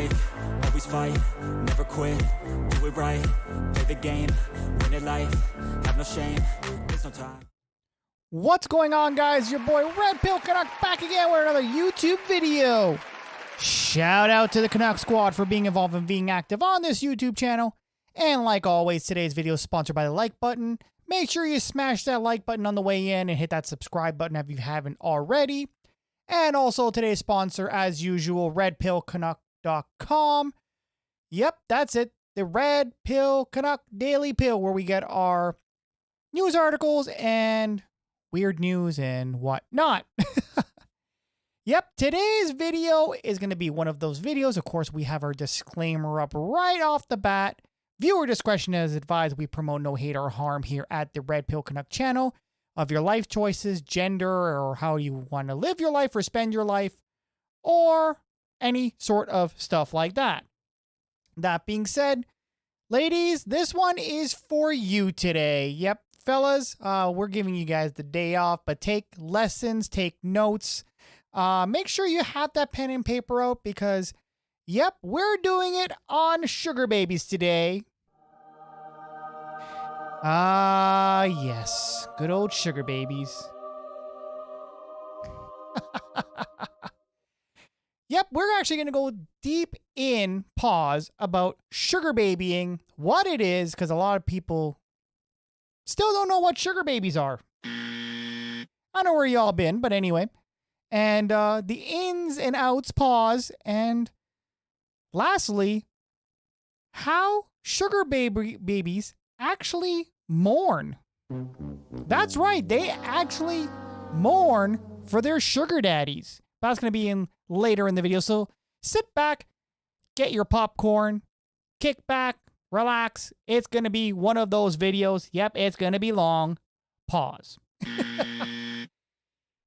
afraid, always fight, never quit, do it right, play the game, win it life, have no shame, there's no time. What's going on, guys? Your boy RedpillCanuck back again with another YouTube video. Shout out to the Canuck Squad for being involved and being active on this YouTube channel. And like always, today's video is sponsored by the like button. Make sure you smash that like button on the way in and hit that subscribe button if you haven't already. And also today's sponsor, as usual, RedpillCanuck.com. Yep, that's it. The Red Pill Canuck Daily Pill, where we get our news articles and weird news and whatnot. Yep, today's video is going to be one of those videos. Of course, we have our disclaimer up right off the bat. Viewer discretion is advised. We promote no hate or harm here at the Red Pill Canuck channel of your life choices, gender, or how you want to live your life or spend your life, or any sort of stuff like that. That being said, ladies, this one is for you today. Yep, fellas, we're giving you guys the day off, but take lessons, take notes. Make sure you have that pen and paper out because, yep, we're doing it on sugar babies today. Yes. Good old sugar babies. Yep, we're actually going to go deep in pause about sugar babying, what it is, because a lot of people still don't know what sugar babies are. I know where y'all been, but anyway. And the ins and outs, pause, and lastly, how sugar babies actually mourn. That's right, they actually mourn for their sugar daddies. That's going to be in later in the video, so sit back, get your popcorn, kick back, relax. It's going to be one of those videos. Yep, it's going to be long. Pause.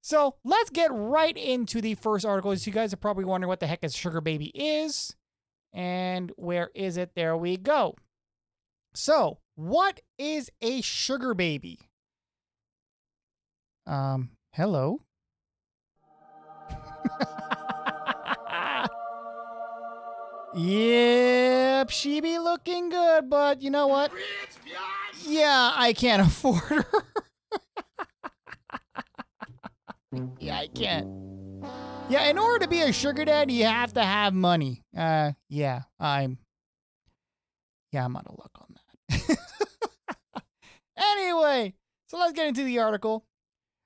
So let's get right into the first article. So you guys are probably wondering what the heck a sugar baby is. And where is it? There we go. So what is a sugar baby? Hello? Yep, she be looking good, but you know what? Yeah, I can't afford her. Yeah, I can't. Yeah, in order to be a sugar daddy, you have to have money. Yeah, I'm out of luck on that. Anyway, so let's get into the article.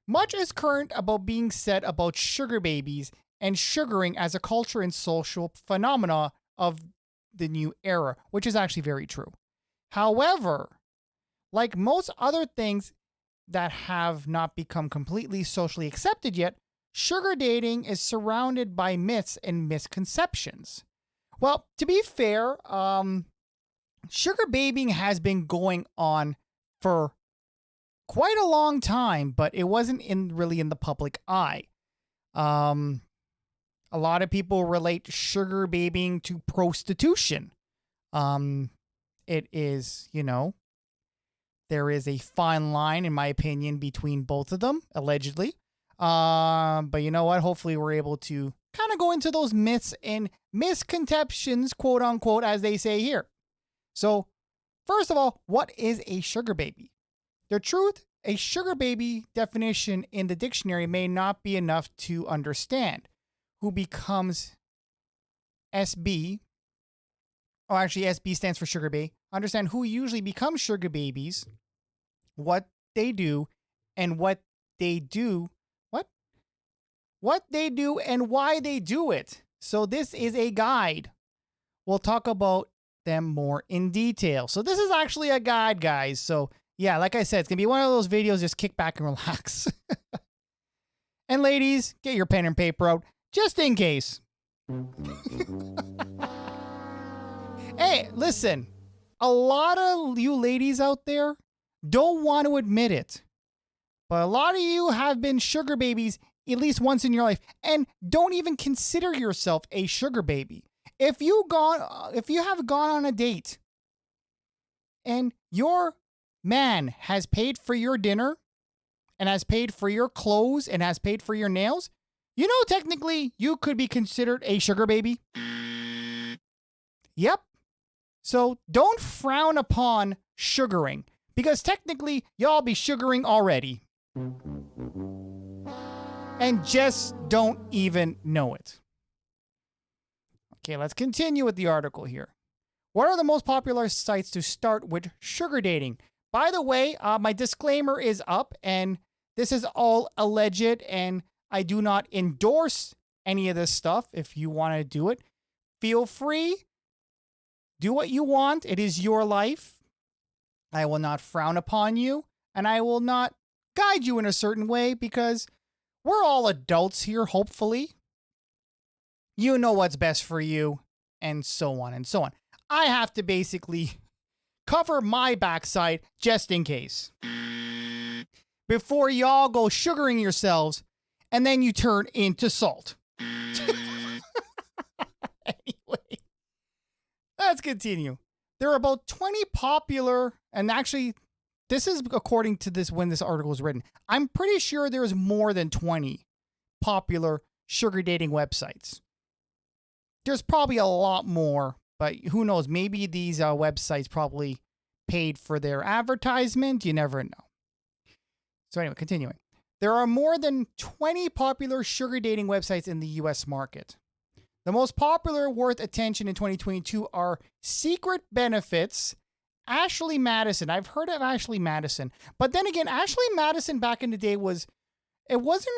Much is current about being said about sugar babies and sugaring as a culture and social phenomena of the new era, which is actually very true. However, like most other things that have not become completely socially accepted yet, sugar dating is surrounded by myths and misconceptions. Well, to be fair, sugar babying has been going on for quite a long time, but it wasn't really in the public eye. A lot of people relate sugar babying to prostitution. It is, there is a fine line, in my opinion, between both of them, allegedly. But you know what? Hopefully we're able to kind of go into those myths and misconceptions, quote unquote, as they say here. So, first of all, what is a sugar baby? The truth, a sugar baby definition in the dictionary may not be enough to understand who becomes SB. Oh, actually, SB stands for sugar baby. Understand who usually becomes sugar babies, what they do, and what they do. What they do and why they do it. So this is a guide. We'll talk about them more in detail. So this is actually a guide, guys. So yeah, like I said, it's going to be one of those videos. Just kick back and relax. And ladies, get your pen and paper out just in case. Hey, listen, a lot of you ladies out there don't want to admit it, but a lot of you have been sugar babies at least once in your life and don't even consider yourself a sugar baby. If you have gone on a date and your man has paid for your dinner and has paid for your clothes and has paid for your nails, technically you could be considered a sugar baby. Yep. So don't frown upon sugaring, because technically y'all be sugaring already. And just don't even know it. Okay, let's continue with the article here. What are the most popular sites to start with sugar dating? By the way, my disclaimer is up, and this is all alleged, and I do not endorse any of this stuff. If you want to do it, feel free. Do what you want. It is your life. I will not frown upon you, and I will not guide you in a certain way, because we're all adults here, hopefully. You know what's best for you, and so on and so on. I have to basically cover my backside just in case. Before y'all go sugaring yourselves, and then you turn into salt. Anyway, let's continue. There are about 20 popular, and actually, this is according to this when this article was written. I'm pretty sure there's more than 20 popular sugar dating websites. There's probably a lot more, but who knows? Maybe these websites probably paid for their advertisement. You never know. So anyway, continuing. There are more than 20 popular sugar dating websites in the US market. The most popular worth attention in 2022 are Secret Benefits, Ashley Madison. I've heard of Ashley Madison. But then again, Ashley Madison back in the day wasn't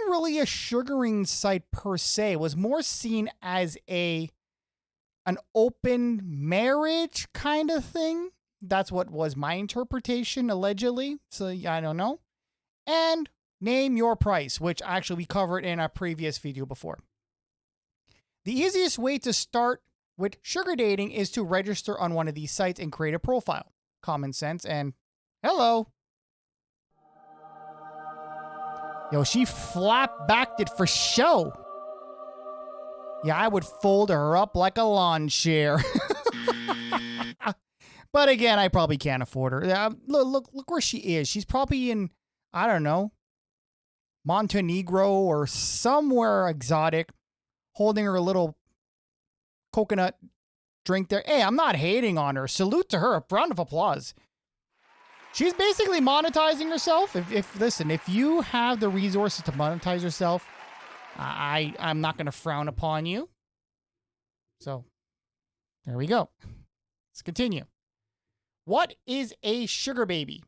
really a sugaring site per se. It was more seen as an open marriage kind of thing. That's what was my interpretation, allegedly. So I don't know. And Name Your Price, which actually we covered in a previous video before. The easiest way to start with sugar dating is to register on one of these sites and create a profile. Common sense and hello. Yo, she flap-backed it for show. Yeah, I would fold her up like a lawn chair. But again, I probably can't afford her. Look where she is. She's probably in, I don't know, Montenegro or somewhere exotic, holding her little coconut drink there. Hey, I'm not hating on her. Salute to her. A round of applause. She's basically monetizing herself. If you have the resources to monetize yourself, I'm not going to frown upon you. So, there we go. Let's continue. What is a sugar baby?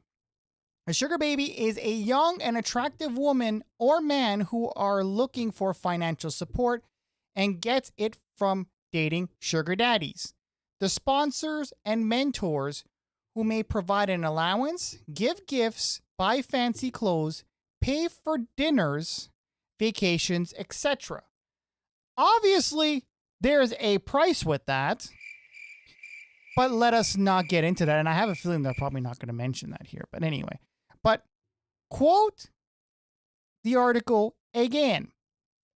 A sugar baby is a young and attractive woman or man who are looking for financial support and gets it from dating sugar daddies. The sponsors and mentors who may provide an allowance, give gifts, buy fancy clothes, pay for dinners, vacations, etc. Obviously, there's a price with that, but let us not get into that. And I have a feeling they're probably not going to mention that here. But anyway, quote the article again.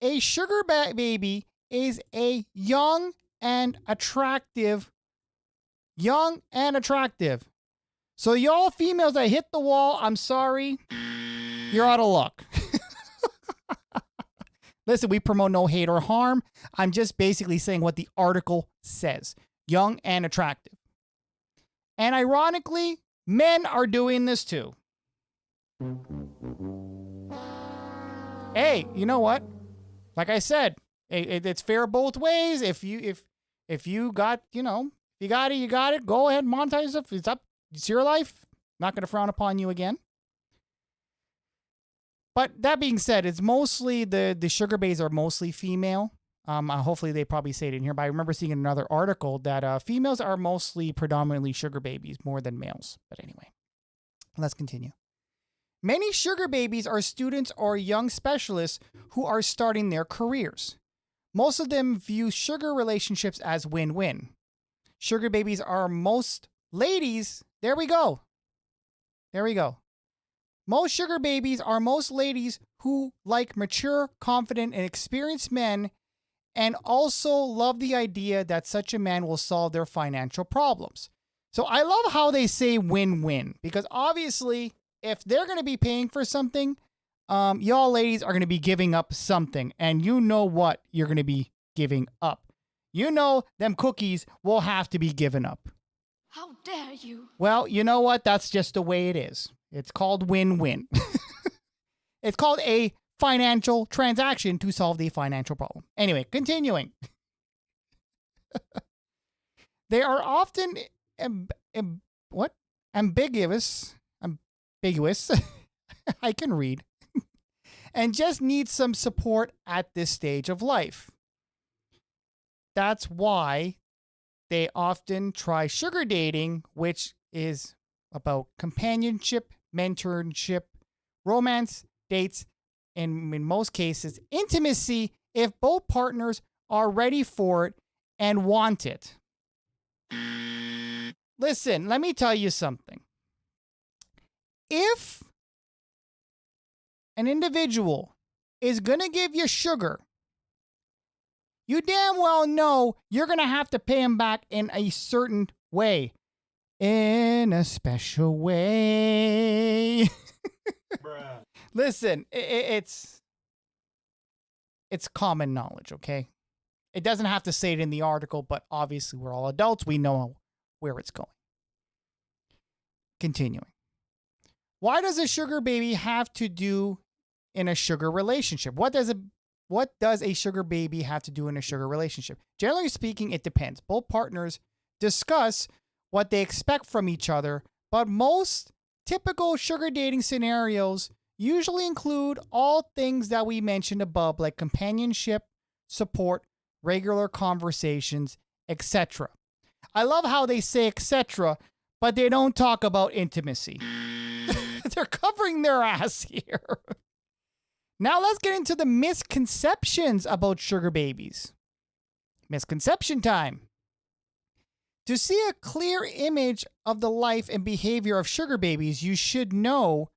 A sugar baby is a young and attractive. So y'all females that hit the wall, I'm sorry, you're out of luck. Listen, we promote no hate or harm. I'm just basically saying what the article says. Young and attractive. And ironically, men are doing this too. Hey, you know what? Like I said, it's fair both ways. If you got, you got it. Go ahead and monetize yourself. It's your life. Not going to frown upon you again. But that being said, it's mostly the sugar babies are mostly female. Hopefully they probably say it in here, but I remember seeing in another article that females are mostly predominantly sugar babies more than males. But anyway, let's continue. Many sugar babies are students or young specialists who are starting their careers. Most of them view sugar relationships as win-win. Sugar babies are most ladies. There we go. Most sugar babies are most ladies who like mature, confident, and experienced men, and also love the idea that such a man will solve their financial problems. So I love how they say win-win, because obviously if they're going to be paying for something, y'all ladies are going to be giving up something, and you know what you're going to be giving up. you know them cookies will have to be given up. How dare you? Well, you know what? That's just the way it is. It's called win-win. It's called a financial transaction to solve the financial problem. Anyway, continuing. They are often ambiguous. I can read. And just need some support at this stage of life. That's why they often try sugar dating, which is about companionship, mentorship, romance, dates, and in most cases, intimacy if both partners are ready for it and want it. Listen, let me tell you something. If an individual is going to give you sugar, you damn well know you're going to have to pay him back in a certain way. In a special way. Bruh. Listen, it's common knowledge, okay? It doesn't have to say it in the article, but obviously we're all adults. We know where it's going. Continuing. Why does a sugar baby have to do in a sugar relationship? What does a sugar baby have to do in a sugar relationship? Generally speaking, it depends. Both partners discuss what they expect from each other, but most typical sugar dating scenarios usually include all things that we mentioned above, like companionship, support, regular conversations, etc. I love how they say etc., but they don't talk about intimacy. They're covering their ass here. Now let's get into the misconceptions about sugar babies. Misconception time. To see a clear image of the life and behavior of sugar babies, you should know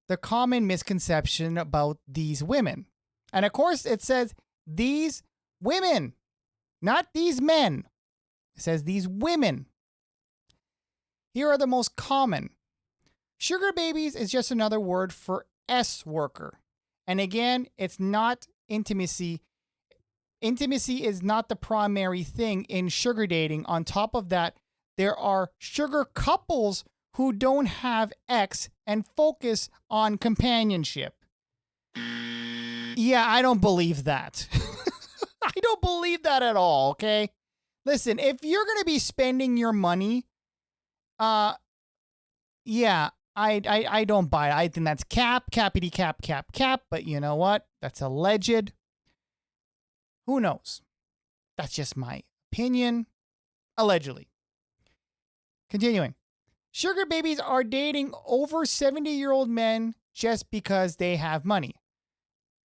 the common misconception about these women. And of course, it says these women, not these men. It says these women. Here are the most common. Sugar babies is just another word for S worker. And again, it's not intimacy. Intimacy is not the primary thing in sugar dating. On top of that, there are sugar couples who don't have X and focus on companionship. Yeah, I don't believe that. I don't believe that at all, okay? Listen, if you're going to be spending your money, yeah, I don't buy it. I think that's cappity cap, but you know what? That's alleged. Who knows? That's just my opinion. Allegedly. Continuing. Sugar babies are dating over 70-year-old men just because they have money.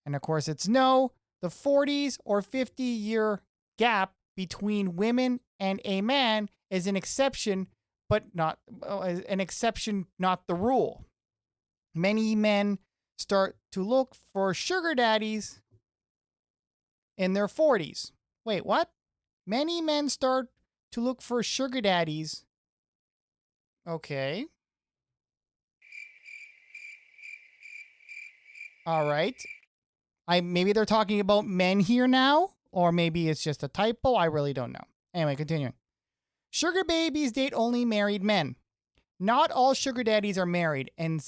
And of course, it's no. The 40s or 50-year gap between women and a man is an exception, but not the rule. Many men start to look for sugar daddies in their 40s. Wait, what? Many men start to look for sugar daddies. Okay. All right. Maybe they're talking about men here now, or maybe it's just a typo. I really don't know. Anyway, continuing. Sugar babies date only married men. Not all sugar daddies are married, and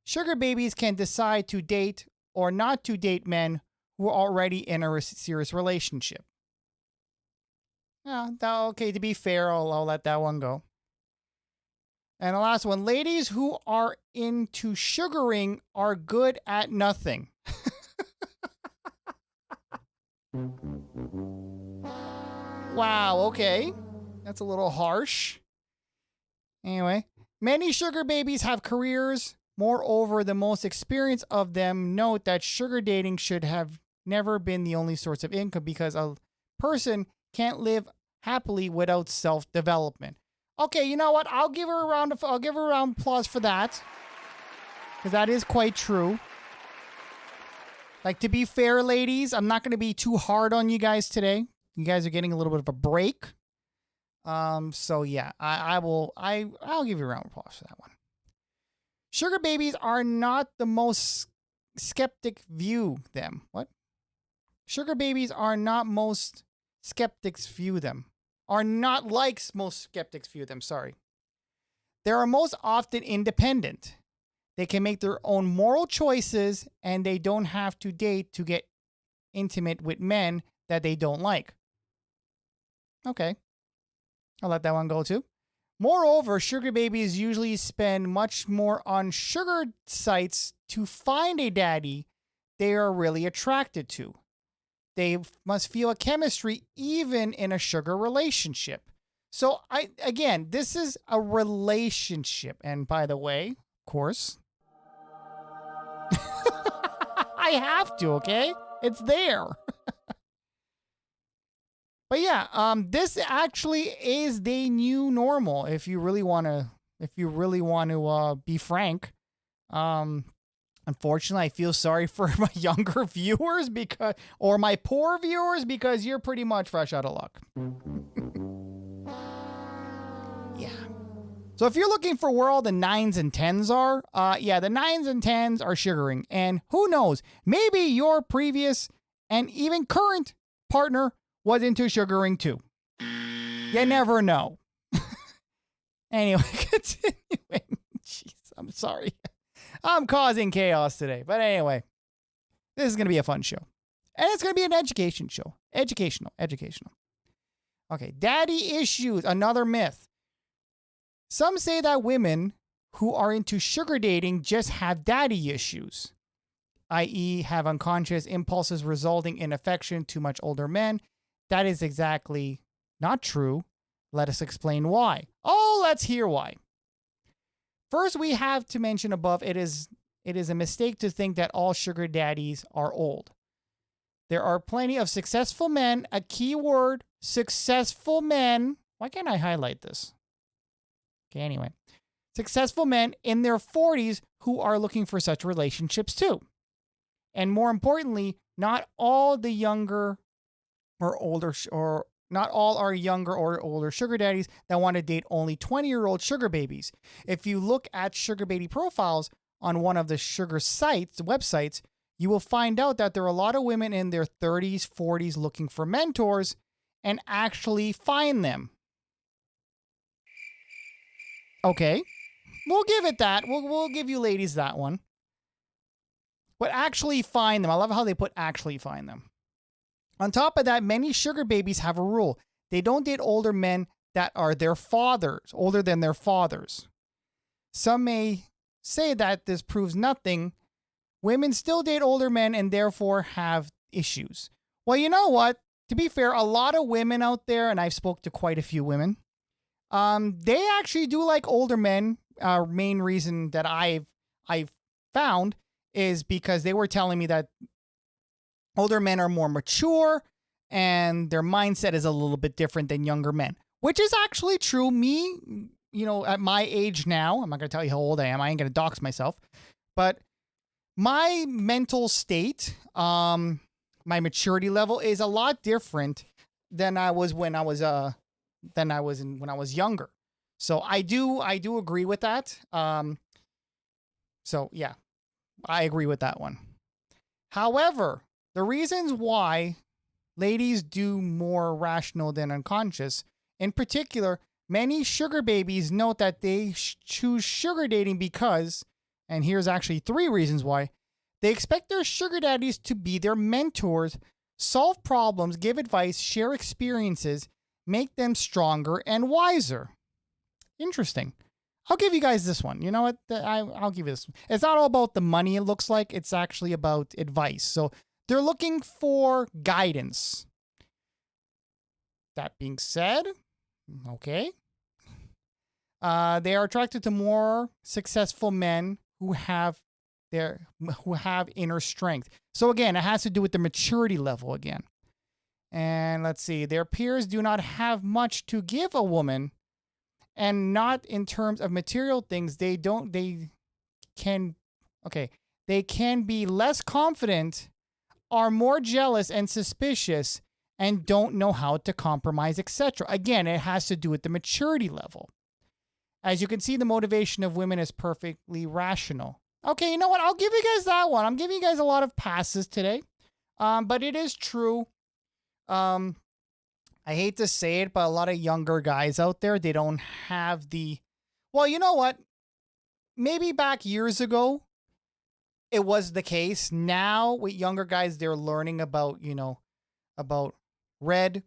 sugar babies can decide to date or not to date men who are already in a serious relationship. Okay, to be fair, I'll let that one go. And the last one, ladies who are into sugaring are good at nothing. Wow, okay. That's a little harsh. Anyway, many sugar babies have careers. Moreover, the most experienced of them note that sugar dating should have never been the only source of income because a person can't live happily without self-development. Okay, you know what? I'll give her a round of applause for that. Because that is quite true. Like, to be fair, ladies, I'm not going to be too hard on you guys today. You guys are getting a little bit of a break. So yeah, I'll give you a round of applause for that one. Sugar babies are not the most skeptic view them. What? Sugar babies are not most skeptics view them. Are not like most skeptics view them, sorry. They are most often independent. They can make their own moral choices, and they don't have to date to get intimate with men that they don't like. Okay. I'll let that one go too. Moreover, sugar babies usually spend much more on sugar sites to find a daddy they are really attracted to. They must feel a chemistry even in a sugar relationship. So this is a relationship. And by the way, of course, I have to, okay? It's there. But yeah, this actually is the new normal. If you really want to be frank, unfortunately, I feel sorry for my younger viewers or my poor viewers, because you're pretty much fresh out of luck. Yeah. So if you're looking for where all the 9s and 10s are, the 9s and 10s are sugaring. And who knows, maybe your previous and even current partner was into sugaring too. You never know. Anyway, continuing. Jeez, I'm sorry. I'm causing chaos today. But anyway, this is going to be a fun show. And it's going to be an education show. Educational. Okay, daddy issues, another myth. Some say that women who are into sugar dating just have daddy issues, i.e. have unconscious impulses resulting in affection to much older men. That is exactly not true. Let us explain why. Oh, let's hear why. First, we have to mention above, it is a mistake to think that all sugar daddies are old. There are plenty of successful men, a key word, successful men. Why can't I highlight this? Okay, anyway. Successful men in their 40s who are looking for such relationships too. And more importantly, not all are younger or older sugar daddies that want to date only 20-year-old sugar babies. If you look at sugar baby profiles on one of the sugar websites, you will find out that there are a lot of women in their 30s, 40s looking for mentors and actually find them. Okay, we'll give it that. We'll give you ladies that one. But actually find them. I love how they put actually find them. On top of that, many sugar babies have a rule. They don't date older men that are their fathers, older than their fathers. Some may say that this proves nothing. Women still date older men and therefore have issues. Well, you know what? To be fair, a lot of women out there, and I've spoke to quite a few women, they actually do like older men. Main reason that I've found is because they were telling me that older men are more mature and their mindset is a little bit different than younger men, which is actually true. Me, at my age now, I'm not going to tell you how old I am. I ain't going to dox myself, but my mental state, my maturity level is a lot different than I was when I was younger. So I do agree with that. So yeah, I agree with that one. However, the reasons why ladies do more rational than unconscious, in particular, many sugar babies note that they choose sugar dating because, and here's actually 3 reasons why, they expect their sugar daddies to be their mentors, solve problems, give advice, share experiences, make them stronger and wiser. Interesting. I'll give you guys this one. You know what? I'll give you this one. It's not all about the money, it looks like. It's actually about advice. So they're looking for guidance. That being said, okay. They are attracted to more successful men who have inner strength. So again, it has to do with the maturity level again. And let's see, their peers do not have much to give a woman, and not in terms of material things. They can be less confident, are more jealous and suspicious, and don't know how to compromise, etc. Again, it has to do with the maturity level. As you can see, the motivation of women is perfectly rational. Okay, you know what? I'll give you guys that one. I'm giving you guys a lot of passes today. But it is true. I hate to say it, but a lot of younger guys out there, they don't have well, you know what? Maybe back years ago, it was the case. Now with younger guys, they're learning about, about red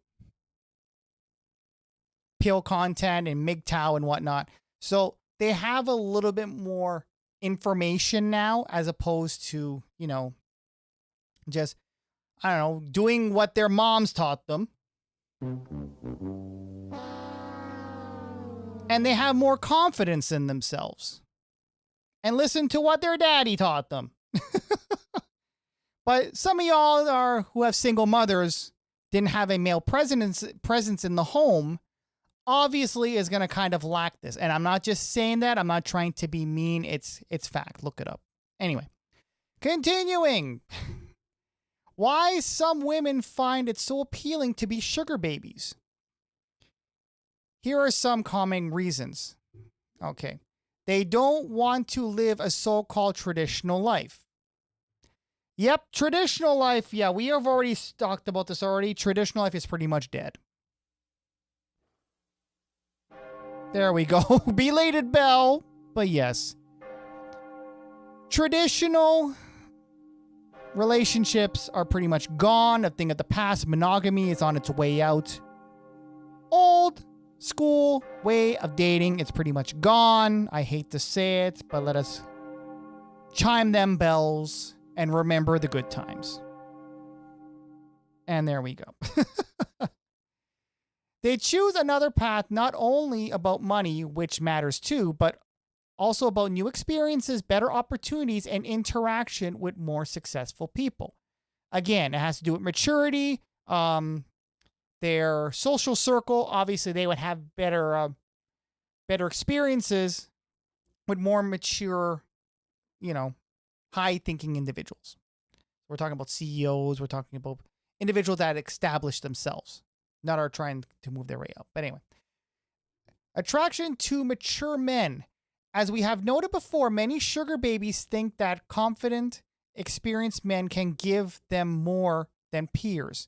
pill content and MGTOW and whatnot. So they have a little bit more information now as opposed to, just, I don't know, doing what their moms taught them. And they have more confidence in themselves and listen to what their daddy taught them. But some of y'all who have single mothers, didn't have a male presence in the home, obviously is going to kind of lack this. And I'm not just saying that. I'm not trying to be mean. It's fact. Look it up. Anyway, continuing. Why some women find it so appealing to be sugar babies. Here are some common reasons. Okay. They don't want to live a so-called traditional life. Yep, traditional life. Yeah, we have already talked about this already. Traditional life is pretty much dead. There we go. Belated bell. But yes. Traditional relationships are pretty much gone. A thing of the past. Monogamy is on its way out. Old school way of dating, it's pretty much gone. I hate to say it, but let us chime them bells and remember the good times. And there we go. They choose another path not only about money, which matters too, but also about new experiences, better opportunities, and interaction with more successful people. Again, it has to do with maturity, their social circle. Obviously, they would have better experiences with more mature, high-thinking individuals. We're talking about CEOs. We're talking about individuals that establish themselves, not are trying to move their way up. But anyway, attraction to mature men. As we have noted before, many sugar babies think that confident, experienced men can give them more than peers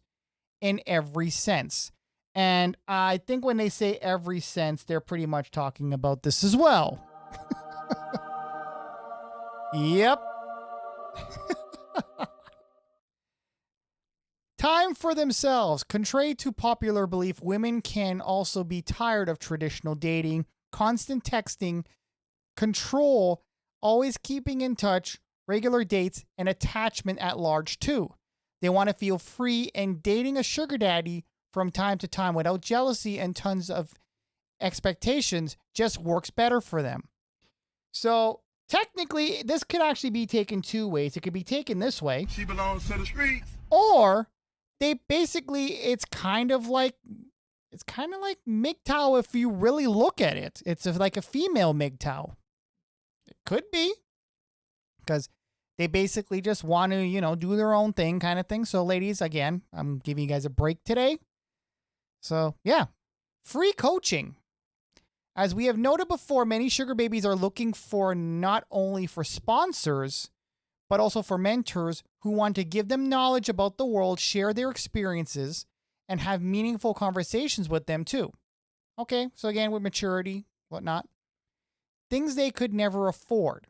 in every sense. And I think when they say every sense, they're pretty much talking about this as well. Yep. Time for themselves. Contrary to popular belief, women can also be tired of traditional dating, constant texting, control, always keeping in touch, regular dates, and attachment at large too. They want to feel free, and dating a sugar daddy from time to time without jealousy and tons of expectations just works better for them. So technically, this could actually be taken two ways. It could be taken this way. She belongs to the streets. Or they basically, it's kind of like MGTOW if you really look at it. It's like a female MGTOW. It could be. Because they basically just want to, do their own thing kind of thing. So ladies, again, I'm giving you guys a break today. So yeah, free coaching. As we have noted before, many sugar babies are looking for not only for sponsors, but also for mentors who want to give them knowledge about the world, share their experiences, and have meaningful conversations with them too. Okay, so again, with maturity, whatnot. Things they could never afford.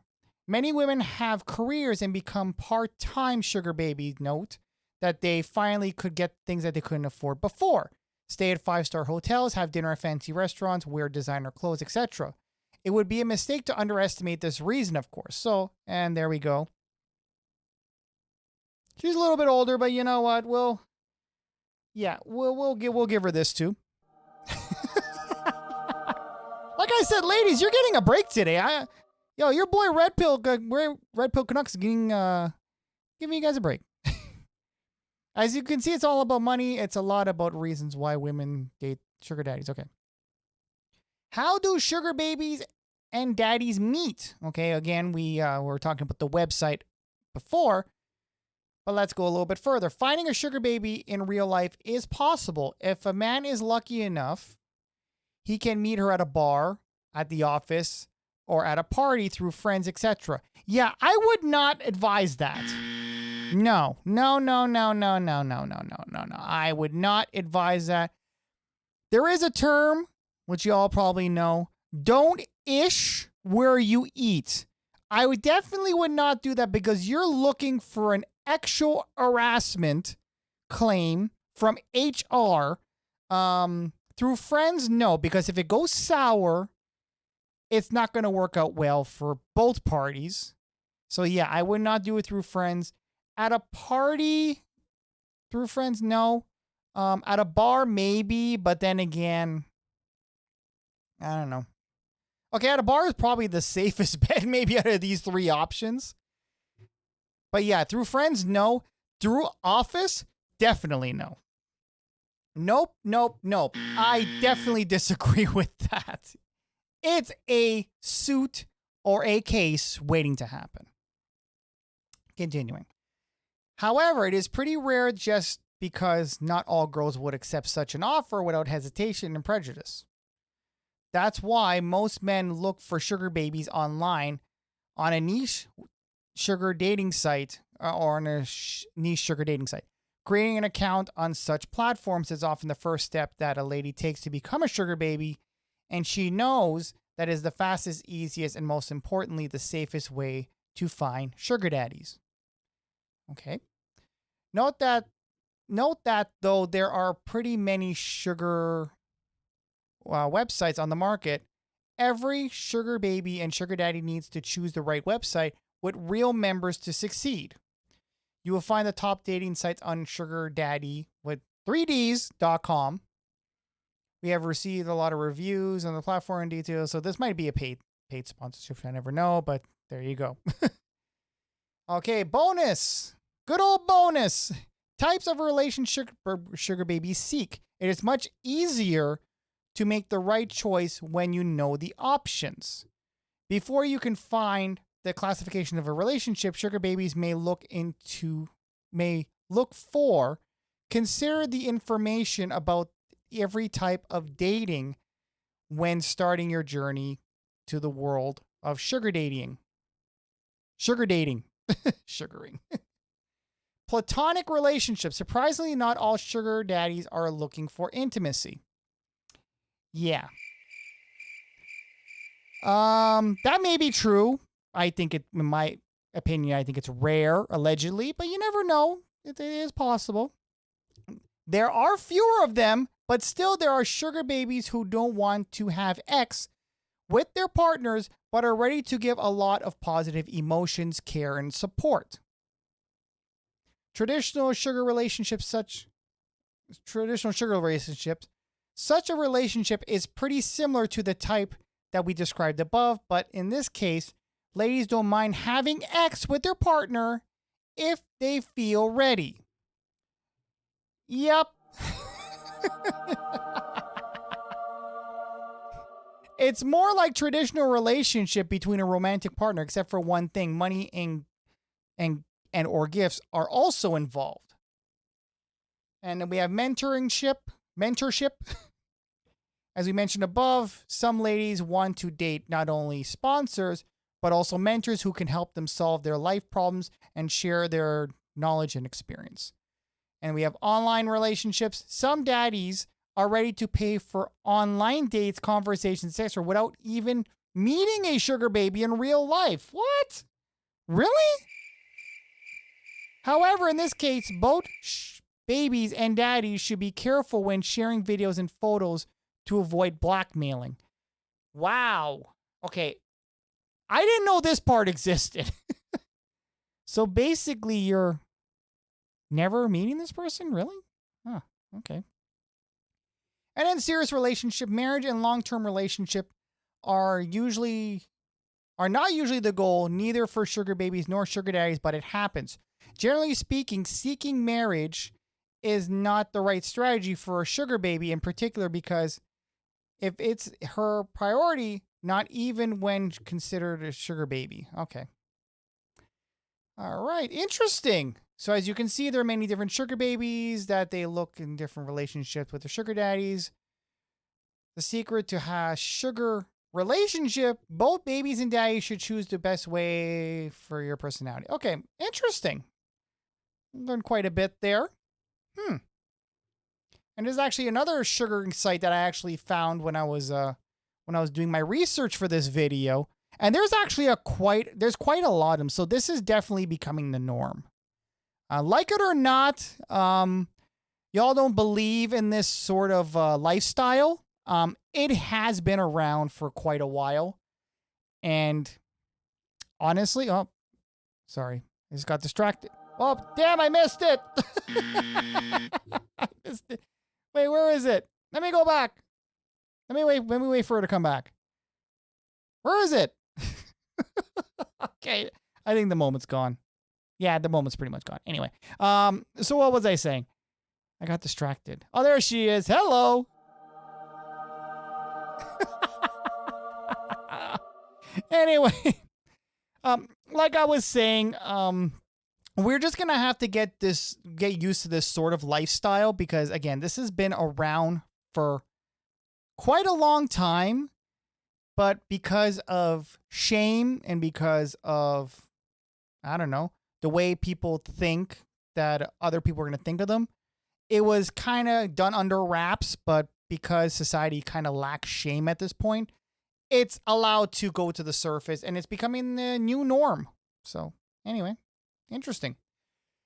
Many women have careers and become part-time sugar baby. Note that they finally could get things that they couldn't afford before. Stay at 5-star hotels, have dinner at fancy restaurants, wear designer clothes, etc. It would be a mistake to underestimate this reason, of course. So, and there we go. She's a little bit older, but you know what? We'll give her this too. Like I said, ladies, you're getting a break today. Your boy RedpillCanuck is giving you guys a break. As you can see, it's all about money. It's a lot about reasons why women date sugar daddies. Okay. How do sugar babies and daddies meet? Okay, again, we were talking about the website before, but let's go a little bit further. Finding a sugar baby in real life is possible. If a man is lucky enough, he can meet her at a bar, at the office, or at a party through friends, etc. Yeah, I would not advise that. No. I would not advise that. There is a term, which you all probably know. Don't ish where you eat. I would not do that because you're looking for an actual harassment claim from HR. Through friends, no, because if it goes sour, it's not going to work out well for both parties. So yeah, I would not do it through friends. At a party, through friends, no. At a bar, maybe, but then again, I don't know. Okay, at a bar is probably the safest bet, maybe out of these three options. But yeah, through friends, no. Through office, definitely no. Nope. I definitely disagree with that. It's a suit or a case waiting to happen. Continuing. However, it is pretty rare just because not all girls would accept such an offer without hesitation and prejudice. That's why most men look for sugar babies online on a niche sugar dating site or on a niche sugar dating site. Creating an account on such platforms is often the first step that a lady takes to become a sugar baby, and she knows that is the fastest, easiest, and most importantly, the safest way to find sugar daddies. Okay. Note that though there are pretty many sugar websites on the market, every sugar baby and sugar daddy needs to choose the right website with real members to succeed. You will find the top dating sites on Sugar Daddy with 3ds.com. We have received a lot of reviews on the platform in detail, so this might be a paid sponsorship. I never know, but there you go. Okay, bonus. Good old bonus. Types of relationship sugar babies seek. It is much easier to make the right choice when you know the options. Before you can find the classification of a relationship, sugar babies may look for, consider the information about every type of dating when starting your journey to the world of sugar dating. Sugaring. Platonic relationships. Surprisingly, not all sugar daddies are looking for intimacy. Yeah. That may be true. I think in my opinion, I think it's rare, allegedly, but you never know. It is possible. There are fewer of them, but still there are sugar babies who don't want to have sex with their partners, but are ready to give a lot of positive emotions, care, and support. Traditional sugar relationships, such a relationship is pretty similar to the type that we described above, but in this case, ladies don't mind having sex with their partner if they feel ready. Yep. It's more like traditional relationship between a romantic partner, except for one thing: money and or gifts are also involved. And then we have mentorship. As we mentioned above, some ladies want to date not only sponsors, but also mentors who can help them solve their life problems and share their knowledge and experience. And we have online relationships. Some daddies are ready to pay for online dates, conversations, etc., without even meeting a sugar baby in real life. What? Really? However, in this case, both babies and daddies should be careful when sharing videos and photos to avoid blackmailing. Wow. Okay. I didn't know this part existed. So basically, you're never meeting this person? Really? Huh. Okay. And then serious relationship, marriage and long-term relationship are not usually the goal, neither for sugar babies nor sugar daddies, but it happens. Generally speaking, seeking marriage is not the right strategy for a sugar baby in particular, because if it's her priority, not even when considered a sugar baby. Okay. All right. Interesting. So as you can see, there are many different sugar babies that they look in different relationships with their sugar daddies. The secret to a sugar relationship, both babies and daddies should choose the best way for your personality. Okay. Interesting. Learned quite a bit there. And And there's actually another sugaring site that I actually found when I was doing my research for this video. And there's actually there's quite a lot of them. So this is definitely becoming the norm. Like it or not, y'all don't believe in this sort of lifestyle. It has been around for quite a while. And honestly, oh, sorry, I just got distracted. Oh, damn, I missed it. I missed it. Wait, where is it? Let me go back. Let me wait for her to come back. Where is it? Okay, I think the moment's gone. Yeah, the moment's pretty much gone. Anyway, so what was I saying? I got distracted. Oh, there she is. Hello. Anyway, like I was saying, we're just gonna have to get used to this sort of lifestyle because, again, this has been around for quite a long time, but because of shame and because of, I don't know, the way people think that other people are gonna think of them, it was kind of done under wraps. But because society kind of lacks shame at this point, it's allowed to go to the surface and it's becoming the new norm. So anyway, interesting.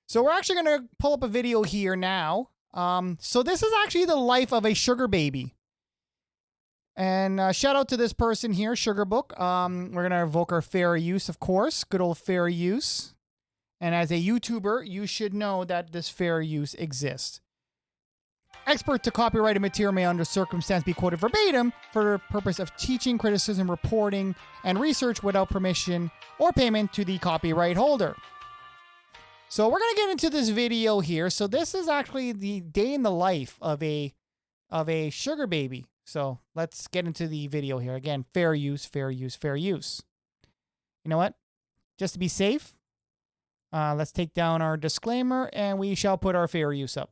So we're actually going to pull up a video here now. So this is actually the life of a sugar baby. And shout out to this person here, Sugar Book. We're going to invoke our fair use, of course. Good old fair use. And as a YouTuber, you should know that this fair use exists. Expert to copyrighted material may under circumstance be quoted verbatim for the purpose of teaching, criticism, reporting, and research without permission or payment to the copyright holder. So we're going to get into this video here. So this is actually the day in the life of a sugar baby. So let's get into the video here. Again, fair use, fair use, fair use. You know what? Just to be safe, let's take down our disclaimer and we shall put our fair use up.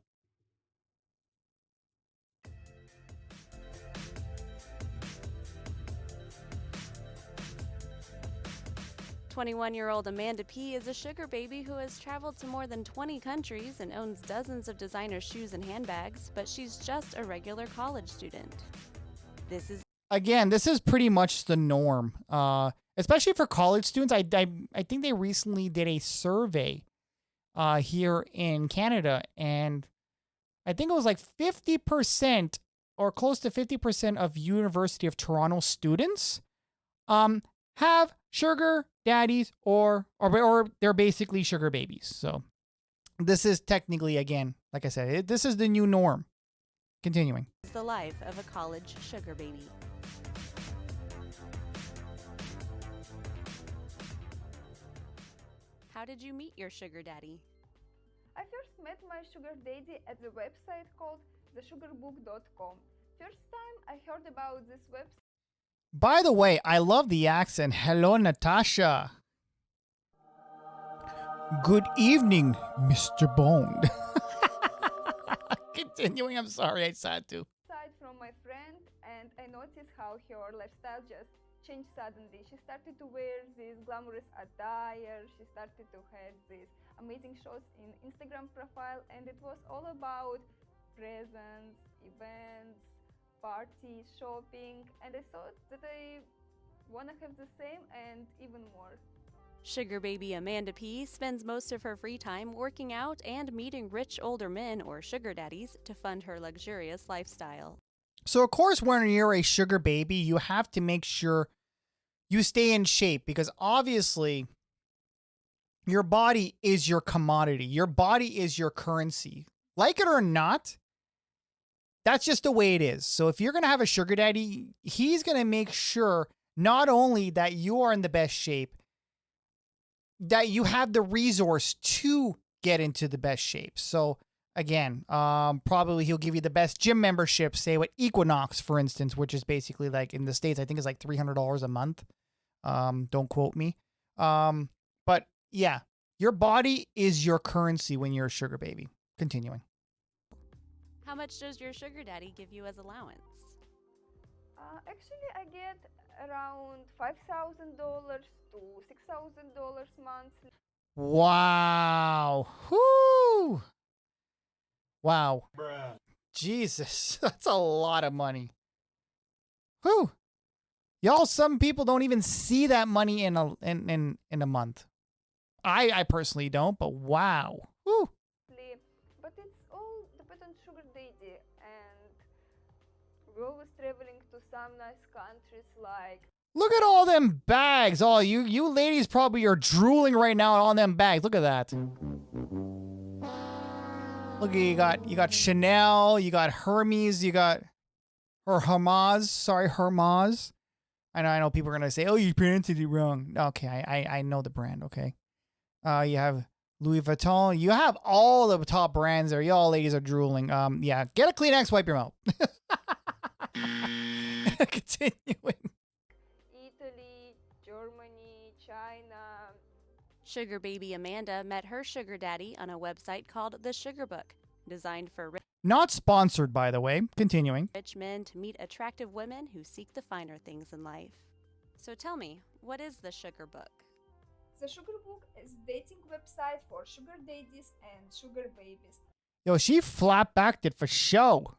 21-year-old Amanda P. is a sugar baby who has traveled to more than 20 countries and owns dozens of designer shoes and handbags, but she's just a regular college student. This is pretty much the norm, especially for college students. I think they recently did a survey here in Canada, and I think it was like 50% or close to 50% of University of Toronto students have sugar daddies or they're basically sugar babies. So this is technically, again, like I said, this is the new norm. Continuing. It's the life of a college sugar baby. How did you meet your sugar daddy? I first met my sugar daddy at the website called thesugarbook.com. First time I heard about this website. By the way, I love the accent. Hello, Natasha. Good evening, Mr. Bone. Continuing, I'm sorry, I had to. From my friend, and I noticed how her lifestyle just changed suddenly. She started to wear this glamorous attire. She started to have these amazing shows in Instagram profile, and it was all about presents, events, parties, shopping, and I thought that I want to have the same and even more. Sugar baby Amanda P. spends most of her free time working out and meeting rich older men or sugar daddies to fund her luxurious lifestyle. So, of course, when you're a sugar baby, you have to make sure you stay in shape because obviously your body is your commodity. Your body is your currency. Like it or not, that's just the way it is. So if you're going to have a sugar daddy, he's going to make sure not only that you are in the best shape, that you have the resource to get into the best shape. So again, probably he'll give you the best gym membership, say with Equinox, for instance, which is basically like in the States, I think it's like $300 a month. Don't quote me. But yeah, your body is your currency when you're a sugar baby. Continuing. How much does your sugar daddy give you as allowance? Actually, I get around $5,000 to $6,000 monthly. Wow. Whoo. Wow. Bruh. Jesus, that's a lot of money. Whew. Y'all, some people don't even see that money in a month. I personally don't, but wow. Whew. But it's all depends on sugar daddy, and we're always traveling to some nice countries like. Look at all them bags. Oh, you ladies probably are drooling right now on them bags. Look at that. Look, you got Chanel, you got Hermes, you got Hermes. I know people are gonna say, "Oh, you pronounced it wrong." Okay, I know the brand. Okay, you have Louis Vuitton. You have all the top brands there. Y'all ladies are drooling. Yeah, get a Kleenex, wipe your mouth. Continuing. Italy, Germany, China. Sugar baby Amanda met her sugar daddy on a website called The Sugar Book, designed for Not sponsored, by the way. Continuing. rich men to meet attractive women who seek the finer things in life. So tell me, what is The Sugar Book? The Sugar Book is a dating website for sugar daddies and sugar babies. Yo, she flat-backed it for show.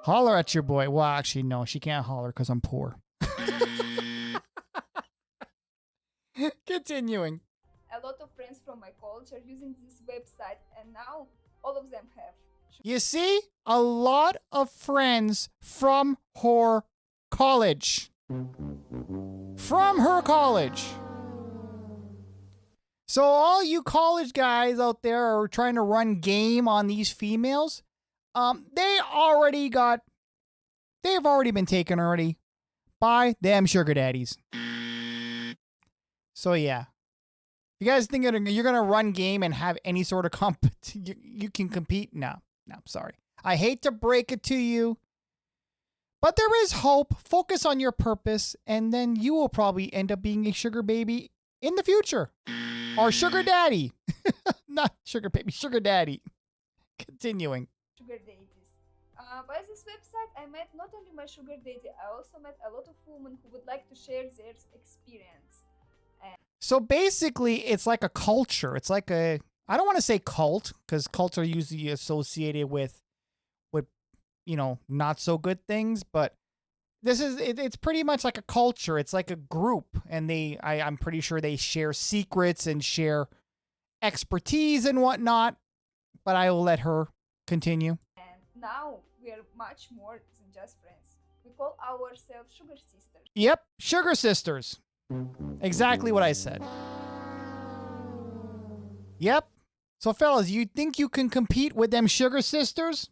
Holler at your boy. Well, actually, no, she can't holler because I'm poor. Continuing. A lot of friends from my college are using this website, and now all of them have. You see? A lot of friends from her college. From her college. So all you college guys out there are trying to run game on these females. They've already been taken already by them sugar daddies. So yeah. You guys think you're gonna run game and have any sort of you can compete? No, sorry. I hate to break it to you, but there is hope. Focus on your purpose, and then you will probably end up being a sugar baby in the future, or sugar daddy. Not sugar baby, sugar daddy. Continuing. Sugar daddies. By this website, I met not only my sugar daddy, I also met a lot of women who would like to share their experience. So basically, it's like a culture. It's like I don't want to say cult, because cults are usually associated with not so good things, but it's pretty much like a culture. It's like a group, and I'm pretty sure they share secrets and share expertise and whatnot, but I will let her continue. And now we are much more than just friends. We call ourselves sugar sisters. Yep, sugar sisters. Exactly what I said. Yep. So fellas, you think you can compete with them sugar sisters?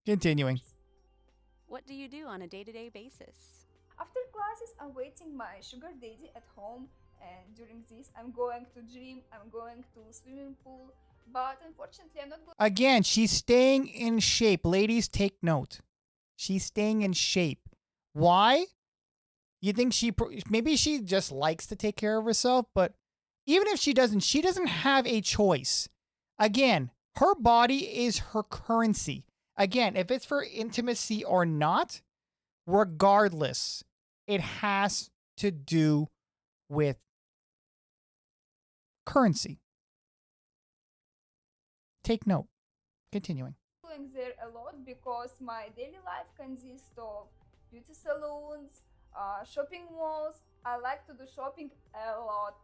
Continuing. What do you do on a day-to-day basis? After classes, I'm waiting my sugar daddy at home, and during this, I'm going to gym, I'm going to swimming pool, but unfortunately, I'm not going. Again, she's staying in shape. Ladies, take note. She's staying in shape. Why? You think maybe she just likes to take care of herself, but even if she doesn't have a choice. Again, her body is her currency. Again, if it's for intimacy or not, regardless, it has to do with currency. Take note. Continuing. Going there a lot because my daily life consists of beauty salons, shopping malls. I like to do shopping a lot.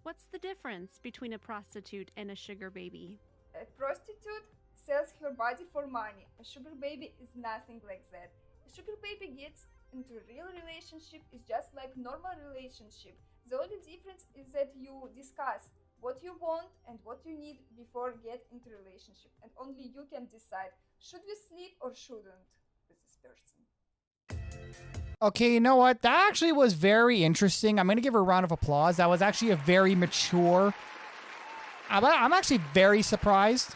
What's the difference between a prostitute and a sugar baby? A prostitute sells her body for money. A sugar baby is nothing like that. A sugar baby gets into a real relationship. It's just like normal relationship. The only difference is that you discuss what you want and what you need before get into relationship, and only you can decide should we sleep or shouldn't with this person. Okay, you know what? That actually was very interesting. I'm going to give her a round of applause. That was actually a very mature. I'm actually very surprised.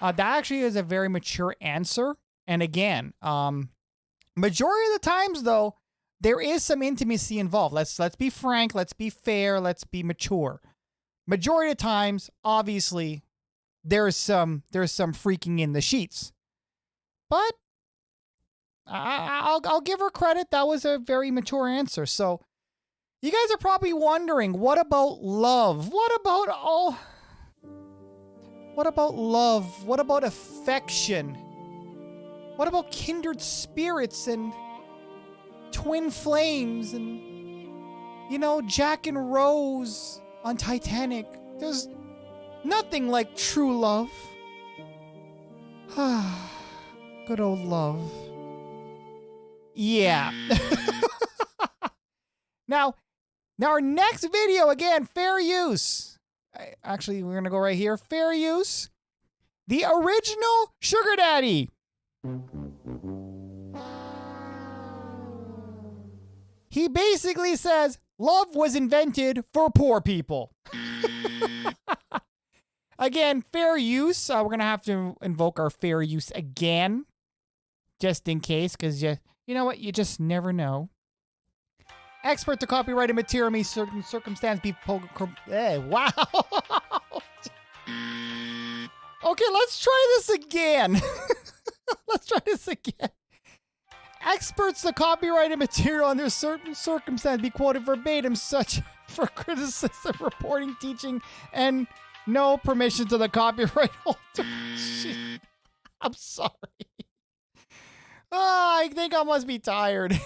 That actually is a very mature answer. And again, majority of the times though, there is some intimacy involved. Let's be frank. Let's be fair. Let's be mature. Majority of times, obviously, there's some freaking in the sheets. But I'll give her credit. That was a very mature answer. So You guys are probably wondering, what about love? What about love? What about affection? What about kindred spirits and twin flames and, Jack and Rose on Titanic? There's nothing like true love. Good old love. Yeah. Now our next video, again, fair use. Actually, we're going to go right here. Fair use. The original sugar daddy. He basically says love was invented for poor people. Again, fair use. We're going to have to invoke our fair use again, just in case, because you know what? You just never know. Expert to copyrighted material may certain circumstance be wow. Okay, let's try this again. Experts to copyrighted material under certain circumstance be quoted verbatim, such for criticism, reporting, teaching, and no permission to the copyright holder. Shit. I'm sorry. I think I must be tired.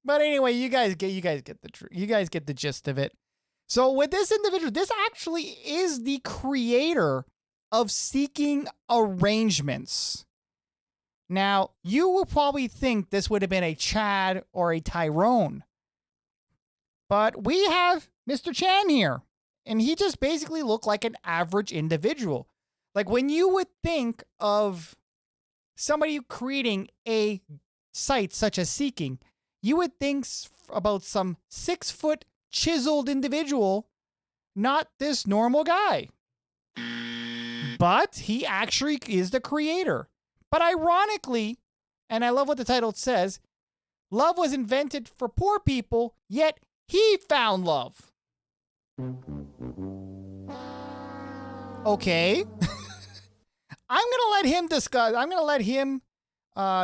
But anyway, you guys get the truth. You guys get the gist of it. So with this individual, this actually is the creator of Seeking Arrangements. Now, you will probably think this would have been a Chad or a Tyrone. But we have Mr. Chan here. And he just basically looked like an average individual. Like when you would think of somebody creating a site such as Seeking, you would think about some 6-foot chiseled individual, not this normal guy. But he actually is the creator. But ironically, and I love what the title says, love was invented for poor people, yet he found love. Okay. I'm going to let him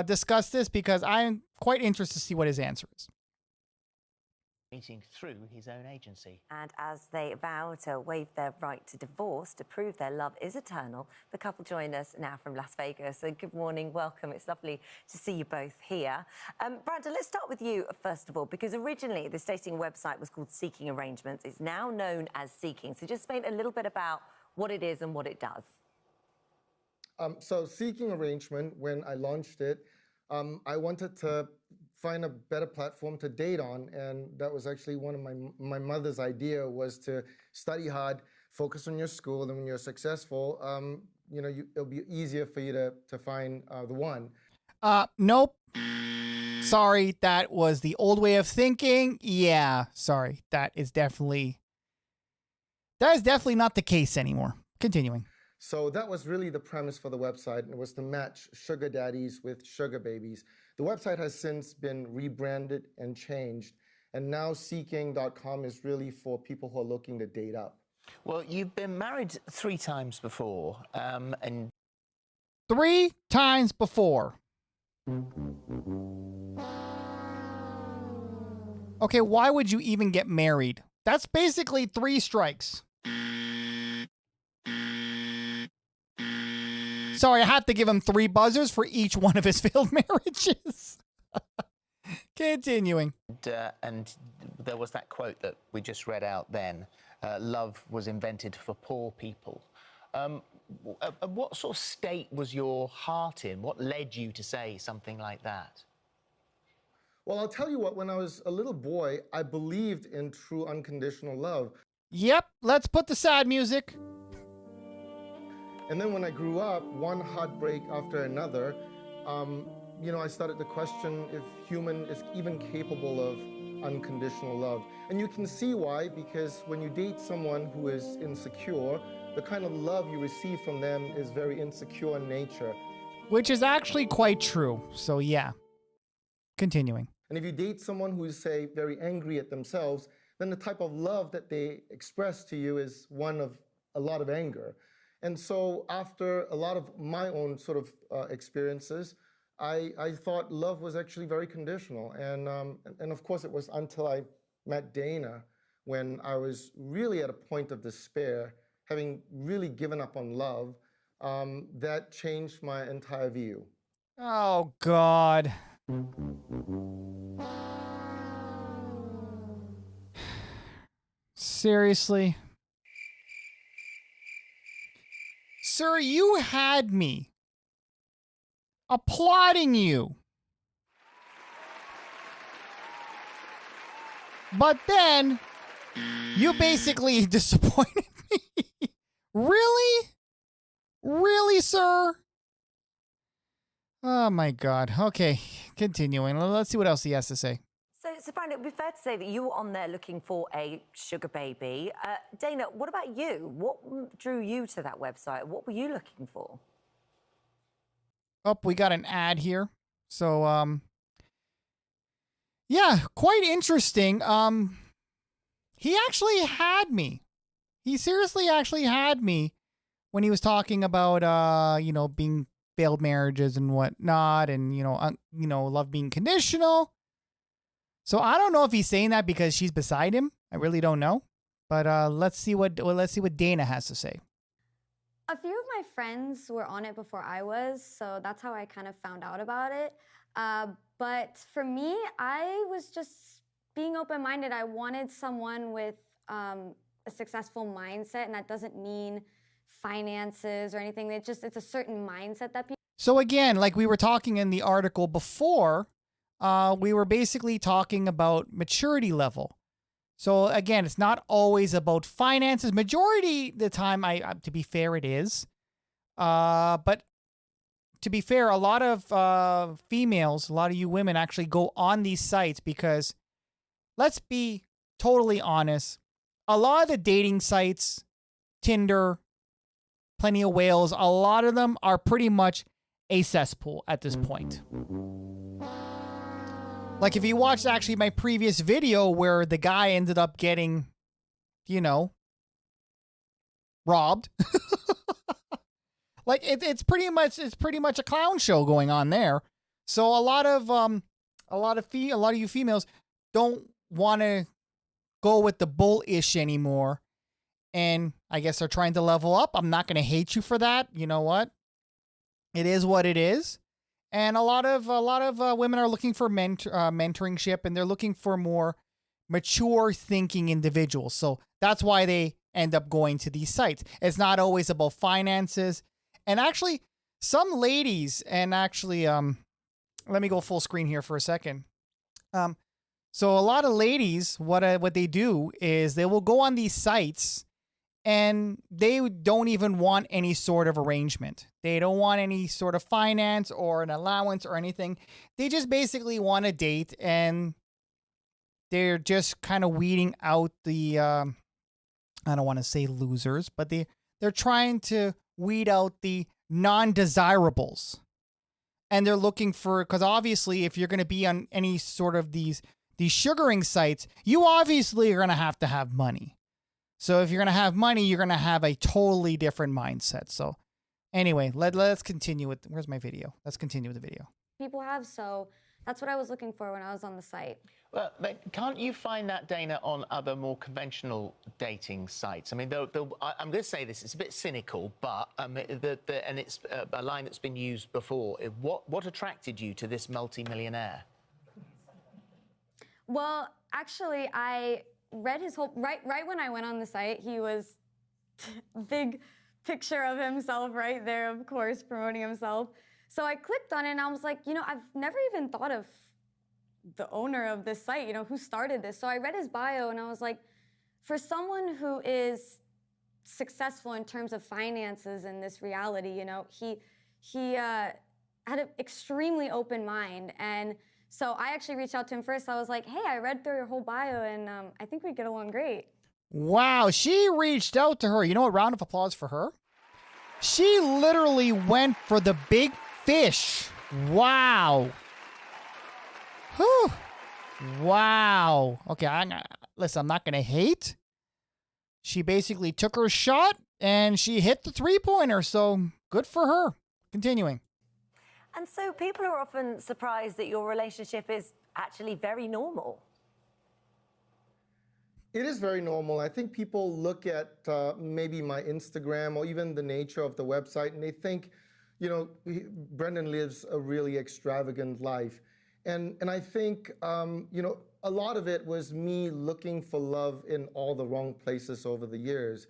discuss this because I'm quite interested to see what his answer is. Meeting through his own agency. And as they vow to waive their right to divorce to prove their love is eternal, the couple join us now from Las Vegas. So good morning, welcome. It's lovely to see you both here. Brandon, let's start with you first of all, because originally this dating website was called Seeking Arrangements. It's now known as Seeking. So just explain a little bit about what it is and what it does. So Seeking Arrangement, when I launched it, I wanted to find a better platform to date on, and that was actually one of my mother's idea, was to study hard, focus on your school, and when you're successful, it'll be easier for you to find the one. Nope. Sorry, that was the old way of thinking. Yeah, sorry. That is definitely not the case anymore. Continuing. So that was really the premise for the website, and it was to match sugar daddies with sugar babies. The website has since been rebranded and changed, and now Seeking.com is really for people who are looking to date up. Well, you've been married 3 times before, and 3 times before. Okay, why would you even get married? That's basically 3 strikes. Sorry, I have to give him 3 buzzers for each one of his failed marriages. Continuing. And there was that quote that we just read out then, love was invented for poor people. What sort of state was your heart in? What led you to say something like that? Well, I'll tell you what, when I was a little boy, I believed in true unconditional love. Yep, let's put the sad music. And then when I grew up, one heartbreak after another, I started to question if human is even capable of unconditional love. And you can see why, because when you date someone who is insecure, the kind of love you receive from them is very insecure in nature. Which is actually quite true. So yeah, continuing. And if you date someone who is, say, very angry at themselves, then the type of love that they express to you is one of a lot of anger. And so after a lot of my own sort of experiences, I thought love was actually very conditional. And of course, it was until I met Dana when I was really at a point of despair, having really given up on love. That changed my entire view. Oh, God. Seriously? Sir, you had me applauding you. But then you basically disappointed me. Really? Really, sir? Oh my God. Okay, continuing. Let's see what else he has to say. So Brian, it would be fair to say that you were on there looking for a sugar baby. Dana, what about you? What drew you to that website? What were you looking for? Oh, we got an ad here. So, yeah, quite interesting. He actually had me. He seriously actually had me when he was talking about, being failed marriages and whatnot, and love being conditional. So I don't know if he's saying that because she's beside him. I really don't know. But let's see what Dana has to say. A few of my friends were on it before I was, so that's how I kind of found out about it. But for me, I was just being open-minded. I wanted someone with a successful mindset, and that doesn't mean finances or anything. It's a certain mindset that people. So again, like we were talking in the article before, we were basically talking about maturity level. So again, it's not always about finances. Majority of the time, to be fair, it is. But to be fair, a lot of females, a lot of you women actually go on these sites because, let's be totally honest, a lot of the dating sites, Tinder, Plenty of Whales, a lot of them are pretty much a cesspool at this point. Like if you watched actually my previous video where the guy ended up getting, robbed. Like it's pretty much a clown show going on there. So a lot of you females don't want to go with the bullish anymore, and I guess they're trying to level up. I'm not going to hate you for that. You know what? It is what it is. And a lot of women are looking for mentoringship, and they're looking for more mature thinking individuals. So that's why they end up going to these sites. It's not always about finances. And actually, some ladies, and actually, let me go full screen here for a second. So a lot of ladies, what they do is they will go on these sites, and they don't even want any sort of arrangement. They don't want any sort of finance or an allowance or anything. They just basically want to date, and they're just kind of weeding out the, I don't want to say losers, but they're trying to weed out the non-desirables. And they're looking for, because obviously if you're going to be on any sort of these sugaring sites, you obviously are going to have money. So if you're going to have money, you're going to have a totally different mindset. So anyway, let's continue with, where's my video? Let's continue with the video. People have, so that's what I was looking for when I was on the site. Well, but can't you find that, Dana, on other more conventional dating sites? I mean, I'm going to say this, it's a bit cynical, but and it's a line that's been used before. What attracted you to this multi-millionaire? Well, actually, I read his whole, right when I went on the site, he was big picture of himself right there, of course, promoting himself. So I clicked on it and I was like, I've never even thought of the owner of this site, who started this. So I read his bio and I was like, for someone who is successful in terms of finances in this reality, he had an extremely open mind. And so I actually reached out to him first. I was like, hey, I read through your whole bio, and I think we get along great. Wow, she reached out to her. You know what? Round of applause for her. She literally went for the big fish. Wow. Whew. Wow. Okay, listen, I'm not going to hate. She basically took her shot, and she hit the three-pointer, so good for her. Continuing. And so people are often surprised that your relationship is actually very normal. It is very normal. I think people look at maybe my Instagram or even the nature of the website, and they think, you know, Brendan lives a really extravagant life. And I think, you know, a lot of it was me looking for love in all the wrong places over the years.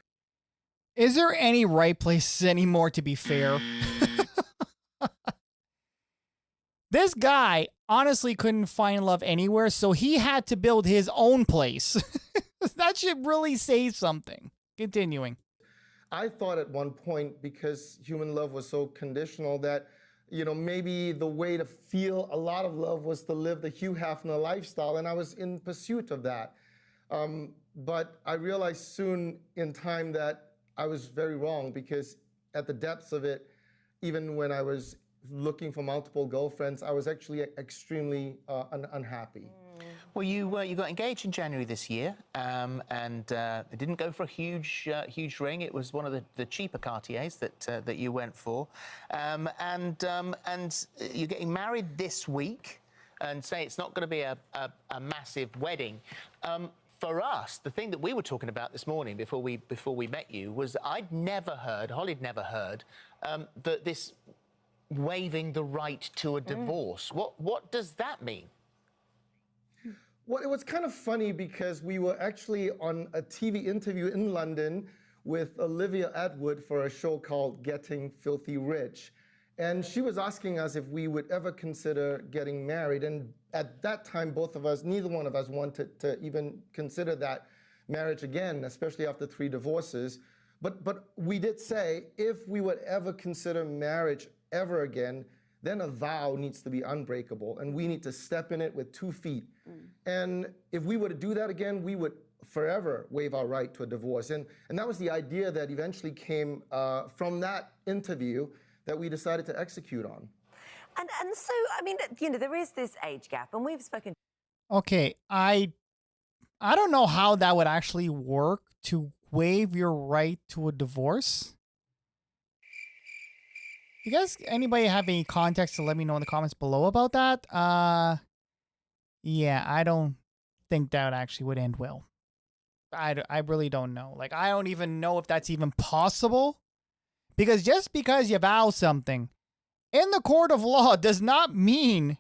Is there any right places anymore, to be fair? This guy honestly couldn't find love anywhere, so he had to build his own place. That should really say something. Continuing. I thought at one point, because human love was so conditional, that, you know, maybe the way to feel a lot of love was to live the Hugh Hefner lifestyle, and I was in pursuit of that. But I realized soon in time that I was very wrong, because at the depths of it, even when I was looking for multiple girlfriends, I was actually extremely unhappy. Well, you got engaged in January this year, and it didn't go for a huge ring. It was one of the cheaper Cartiers that you went for, and you're getting married this week, and say it's not going to be a massive wedding. For us, the thing that we were talking about this morning before we met you was I'd never heard, Holly'd never heard, that this waiving the right to a divorce. What does that mean? Well, it was kind of funny because we were actually on a TV interview in London with Olivia Atwood for a show called Getting Filthy Rich. And she was asking us if we would ever consider getting married. And at that time, both of us, neither one of us wanted to even consider that marriage again, especially after 3 divorces. But we did say if we would ever consider marriage ever again, then a vow needs to be unbreakable, and we need to step in it with 2 feet. And if we were to do that again, we would forever waive our right to a divorce. And that was the idea that eventually came from that interview that we decided to execute on. And so, I mean, you know, there is this age gap, and we've spoken. Okay, I don't know how that would actually work to waive your right to a divorce. You guys, anybody have any context to let me know in the comments below about that? Yeah, I don't think that actually would end well. I really don't know. Like, I don't even know if that's even possible. Because just because you vow something in the court of law does not mean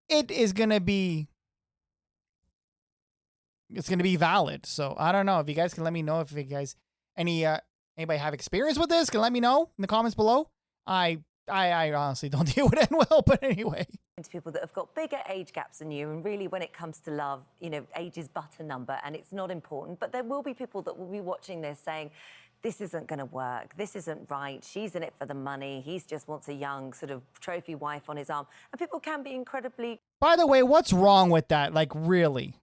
it is going to be valid. So I don't know if you guys can let me know if you guys anybody have experience with this, can let me know in the comments below. I honestly don't think it would end well, but anyway. To people that have got bigger age gaps than you, and really when it comes to love, you know, age is but a number and it's not important. But there will be people that will be watching this saying, this isn't going to work, this isn't right, she's in it for the money, he just wants a young sort of trophy wife on his arm. And people can be incredibly... By the way, what's wrong with that? Like, really?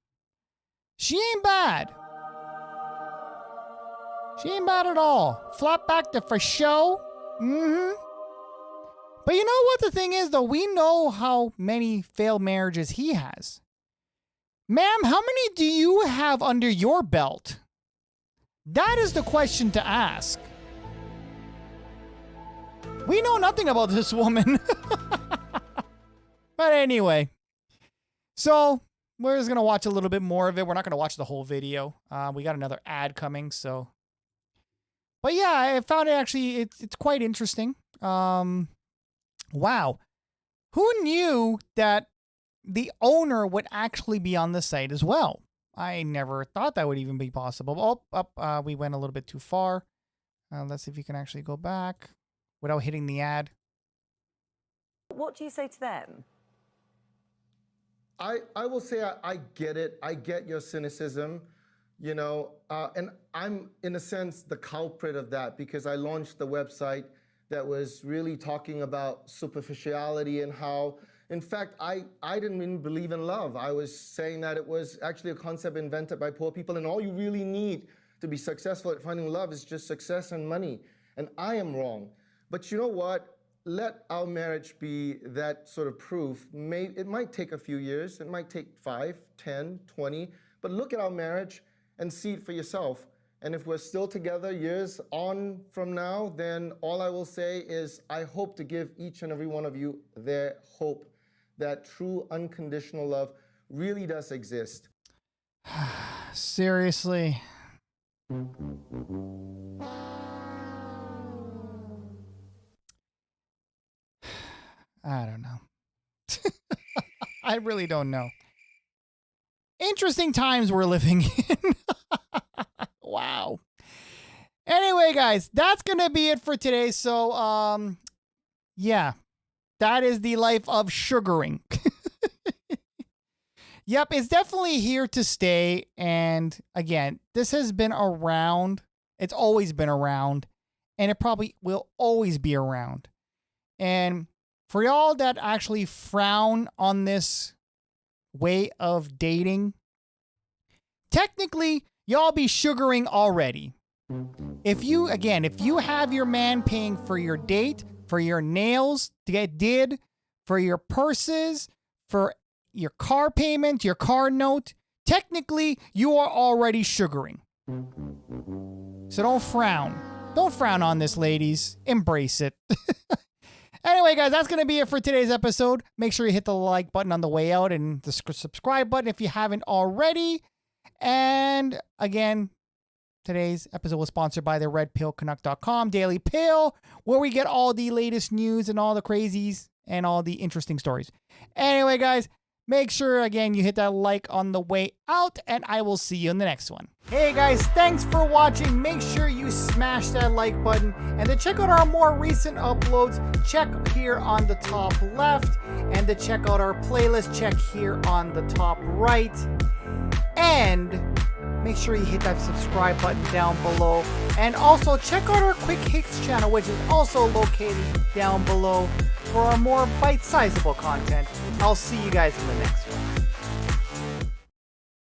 She ain't bad. She ain't bad at all. Flop back to for show. But you know what the thing is, though? We know how many failed marriages he has. Ma'am, how many do you have under your belt? That is the question to ask. We know nothing about this woman. But anyway. So, we're just going to watch a little bit more of it. We're not going to watch the whole video. We got another ad coming, so. But yeah, I found it actually, it's quite interesting. Wow. Who knew that the owner would actually be on the site as well? I never thought that would even be possible. We went a little bit too far. Let's see if you can actually go back without hitting the ad. What do you say to them? I will say I get it. I get your cynicism, you know, and I'm, in a sense, the culprit of that, because I launched the website that was really talking about superficiality and how, in fact, I didn't even believe in love. I was saying that it was actually a concept invented by poor people, and all you really need to be successful at finding love is just success and money. And I am wrong. But you know what? Let our marriage be that sort of proof. It might take a few years. It might take 5, 10, 20. But look at our marriage and see it for yourself. And if we're still together years on from now, then all I will say is I hope to give each and every one of you their hope that true unconditional love really does exist. Seriously. I don't know. I really don't know. Interesting times we're living in. Wow. Anyway, guys, that's going to be it for today. So, yeah, that is the life of sugaring. Yep, it's definitely here to stay. And again, this has been around. It's always been around. And it probably will always be around. And for y'all that actually frown on this way of dating, technically, y'all be sugaring already. If you have your man paying for your date, for your nails to get did, for your purses, for your car payment, your car note, technically, you are already sugaring. So don't frown. Don't frown on this, ladies. Embrace it. Anyway, guys, that's going to be it for today's episode. Make sure you hit the like button on the way out and the subscribe button if you haven't already. And again, today's episode was sponsored by the RedpillCanuck.com Daily Pill, where we get all the latest news and all the crazies and all the interesting stories. Anyway, guys, make sure, again, you hit that like on the way out, and I will see you in the next one. Hey, guys, thanks for watching. Make sure you smash that like button. And to check out our more recent uploads, check here on the top left. And to check out our playlist, check here on the top right. And make sure you hit that subscribe button down below. And also check out our Quick Hits channel, which is also located down below for our more bite-sizable content. I'll see you guys in the next one.